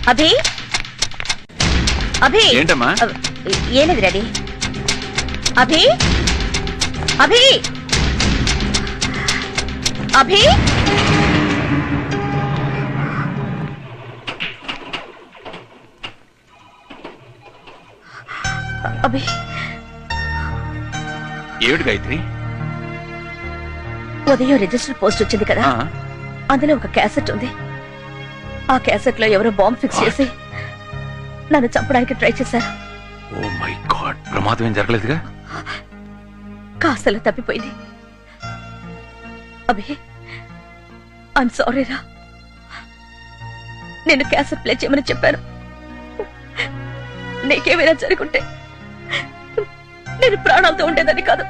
అభి అభి ఏంటమ్మా? ఏలేదు రెడీ. అభి అభి అభి అభి ఏమిటి గాయత్రి? ఉదయం రిజిస్టర్ పోస్ట్ వచ్చింది కదా, అందులో ఒక క్యాసెట్ ఉంది. ఆ క్యాసెట్ లో ఎవరో బాంబ్ ఫిక్స్ చేసి నన్ను చంపడానికి ట్రై చేశారు. ఓ మై గాడ్, ప్రమాదం ఏం జరగలేదుగా? కాస్తలా తప్పిపోయింది. అభి ఐఎమ్ సారీ రా, నేను క్యాసెట్ ప్లే చేయమని చెప్పాను. నీకేమైనా జరుగుంటే నేను ప్రాణాలతో ఉండేదని కాదు.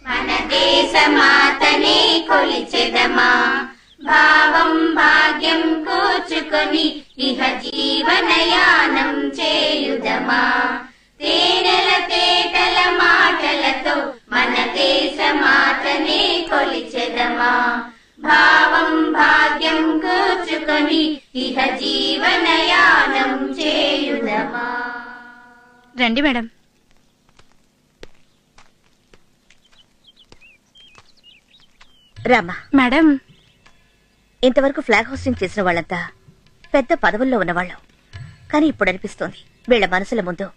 మన దేశమాతనే కొలిచెదమా, భావం భాగ్యం కూర్చుకొని ఇహ జీవనయానం చేయుదమా. తేనెల తేటల మాటలతో మన దేశమాతనే కొలిచెదమా, భావం భాగ్యం కూర్చుకొని ఇహ జీవనయానం చేయుదమా. రండి మేడం. రామా మేడం, ఇంతవరకు ఫ్లాగ్ హోస్టింగ్ చేసిన వాళ్ళంతా పెద్ద పదవుల్లో ఉన్నవాళ్ళం. కానీ ఇప్పుడు అనిపిస్తోంది వీళ్ల మనసుల ముందు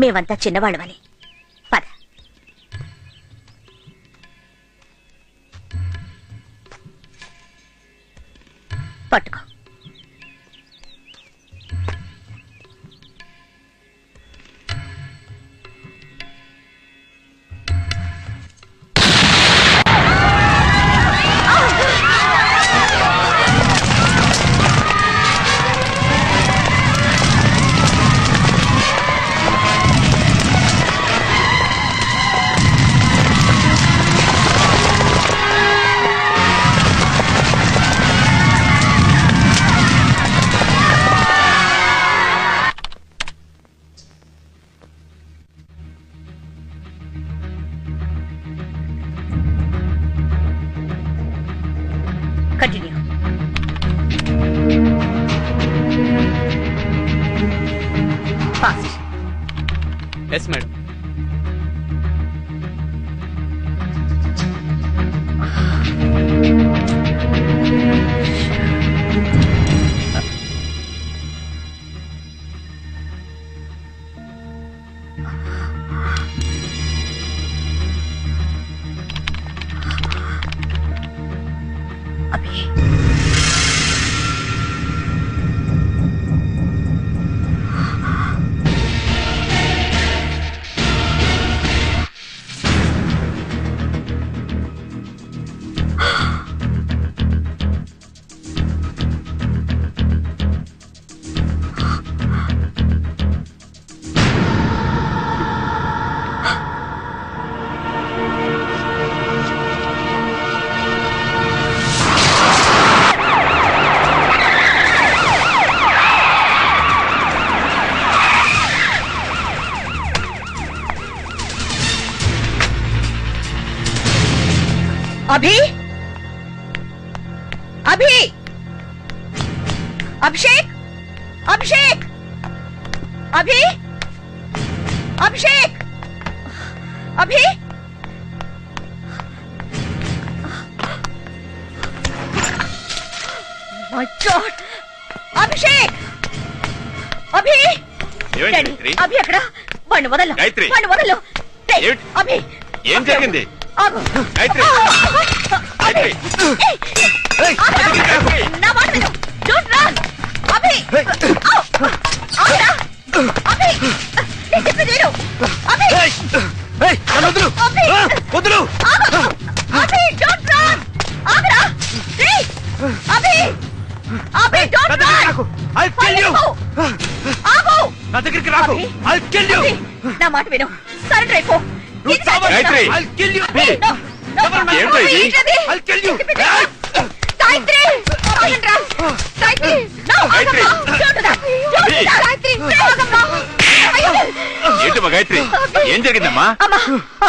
మేమంతా చిన్నవాళ్ళమని. పద. పట్టుకో. Continue. Fast. Yes madam. Abhi Abhi Abhi Abhishek Abhishek Abhi Abhishek Abhi my God Abhishek Abhi Abhi అక్కడ వాడిని వదలు వాడిని వదలు అభి ఏం జరిగింది? నా మాట విను. Don't run Abhi. ఆగురా అభి, నేను చెప్పేది విను అభి. వదులు. Abhi don't run. ఆగురా Abhi. Abhi don't run. I'll kill you. ఆగు. నా దగ్గరికి రాకు. I'll kill you. నా మాట విను. సరెండర్ అయిపో. Gayatri, I'll kill you. ఏంటది? I'll kill you. గాయత్రి ఆగండ్రా. గాయత్రి నో ఆగమ్మా. Don't do that. గాయత్రి ఆగమ్మా. ఏంటమ్మా గాయత్రి, ఏం జరిగిందమ్మా? అమ్మా,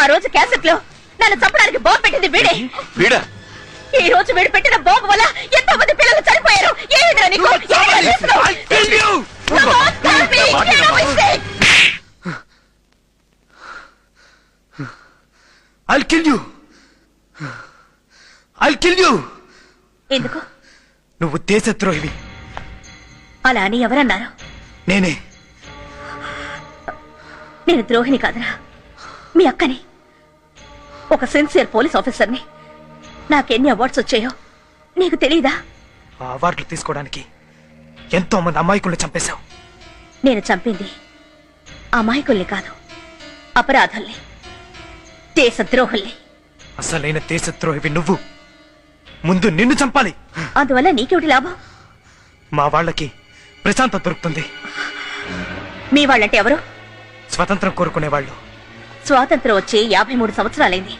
ఆ రోజు క్యాసెట్ లో నన్ను చంపడానికి బాంబు పెట్టింది వీడే. వీడా? ఈ రోజు వీడు పెట్టిన బాంబు వల్ల ఎంతో మంది పిల్లలు చనిపోయారు. ఏమిరా నీకు? ఏమిరా చేస్తున్నావ్? Come on, tell me. Get away, say. I'll kill you. I'll kill you. ఎందుకు? నువ్వు దేశద్రోహివి. అలా అని ఎవరన్నారు? నేనే. నేను ద్రోహిని కాదురా, మీ అక్కని. ఒక సిన్సియర్ పోలీస్ ఆఫీసర్ని. నాకెన్ని అవార్డ్స్ వచ్చాయో నీకు తెలీదా? ఆ అవార్డులు తీసుకోవడానికి ఎంతో మంది అమాయకుల్ని చంపేశావు. నేను చంపింది అమాయకుల్ని కాదు, అపరాధుల్ని, దేశద్రోహుల్ని. అసలైన దేశద్రోహివి నువ్వు. ముందు నిన్ను చంపాలి. అందువల్ల నీకేమిటి లాభం? మా వాళ్ళకి ప్రశాంతత దొరుకుతుంది. మీ వాళ్ళంటే ఎవరు? స్వతంత్రం కోరుకునేవాళ్ళు. స్వాతంత్రం వచ్చి 53 సంవత్సరాలైంది.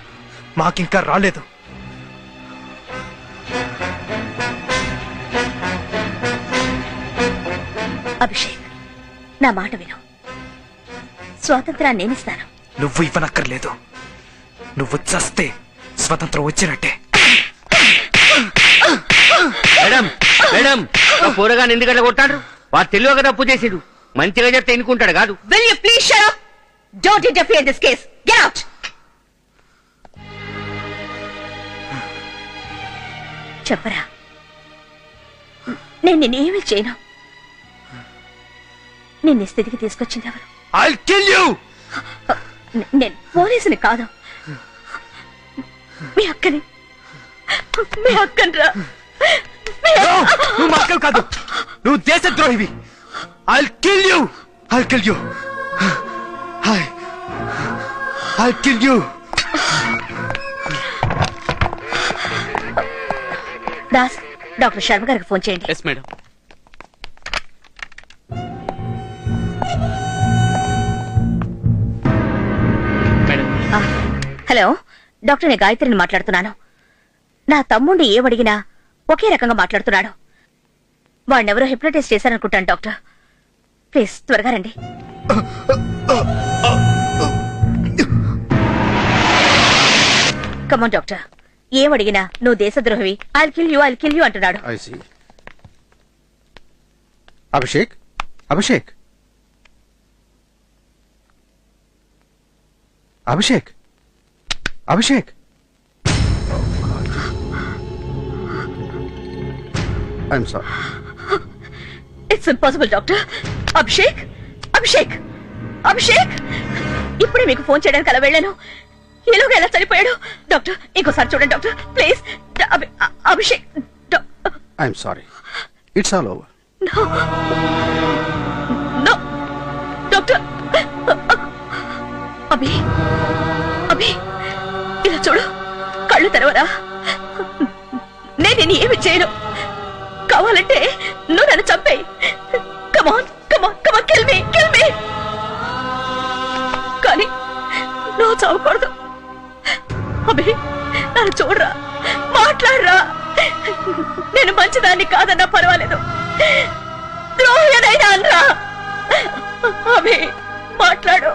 మాకింకా రాలేదు. అభిషేక్, నా మాట విను. స్వాతంత్రాన్ని నేనిస్తాను. నువ్వు ఇవ్వనక్కర్లేదు. నువ్వు చస్తే స్వతంత్రం వచ్చినట్టే. మేడం మేడం పూరగా ఎందుకట్లా కొట్టాడు? వాడు తెలియక తప్పు చేసిడు. మంచిగా చెప్తే ఎన్నుకుంటాడు కాదు. Will you please shut up? Don't interfere in this case. Get out. చెప్పరా, నేను నిన్నేమీ చేయను. నిన్ను స్థితికి తీసుకొచ్చింది ఎవరు? I'll kill you. నేను పోలీసుని కాదు, మీ అక్కని. మీ అక్కనరా. No, నువ్వు మా అక్కలు కాదు, నువ్వు దేశద్రోహివి. I'll kill you. I'll kill you. I'll kill you. Das, doctor Sharma గారికి ఫోన్ చేయండి. Yes madam. హలో డాక్టర్, నేను గాయత్రిని మాట్లాడుతున్నాను. నా తమ్ముడిని ఏమడిగినా ఒకే రకంగా మాట్లాడుతున్నాడు. వాడినెవరో హిప్నటైజ్ చేశారనుకుంటాను డాక్టర్. ప్లీజ్ త్వరగా రండి. కమాన్ డాక్టర్, ఏమడిగినా నువ్వు దేశద్రోహివి, ఐల్ కిల్ యూ అంటున్నాడు. Abhishek, Abhishek, Abhishek, Abhishek. I'm sorry. It's impossible doctor. Abhishek, Abhishek, Abhishek, ఇప్పుడే మీకు ఫోన్ చేయడానికి అలా వెళ్ళాను. ఈలోగా ఎలా చనిపోయాడు? డాక్టర్, ఇంకోసారి చూడండి doctor please. Abhishek. I'm sorry. It's all over. No doctor. Abhi, Abhi, ఇలా చూడు, కళ్ళు తెరవరా. నేను ఏమి చేయను. కావాలంటే నువ్వు నన్ను చంపేయి. కమాన్ కమాన్ కమాన్, కిల్ మీ, కిల్ మీ. కానీ నువ్వు చావకూడదు. అభి, నన్ను చూడరా, మాట్లాడరా. నేను మంచిదాన్ని కాదన్నా పర్వాలేదు, ద్రోహ్యనైనా అనరా. అభి, మాట్లాడు.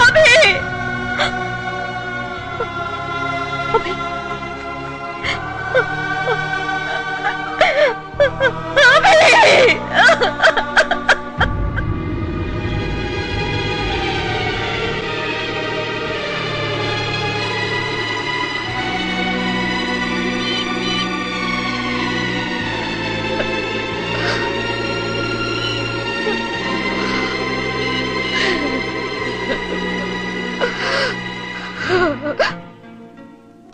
అభి, అభి,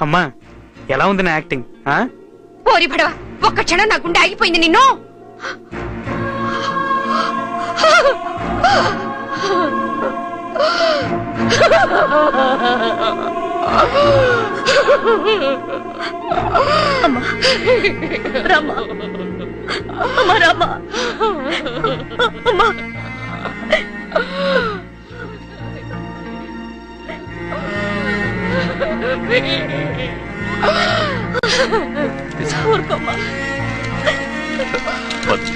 అమ్మా, ఎలా ఉంది నా యాక్టింగ్? పోరి పడవ, ఒక్క క్షణం నా గుండె ఆగిపోయింది. నిన్ను అమ్మా రామా, అమ్మా రామా, అమ్మా. ఊరుకోమ్మా. వద్దు.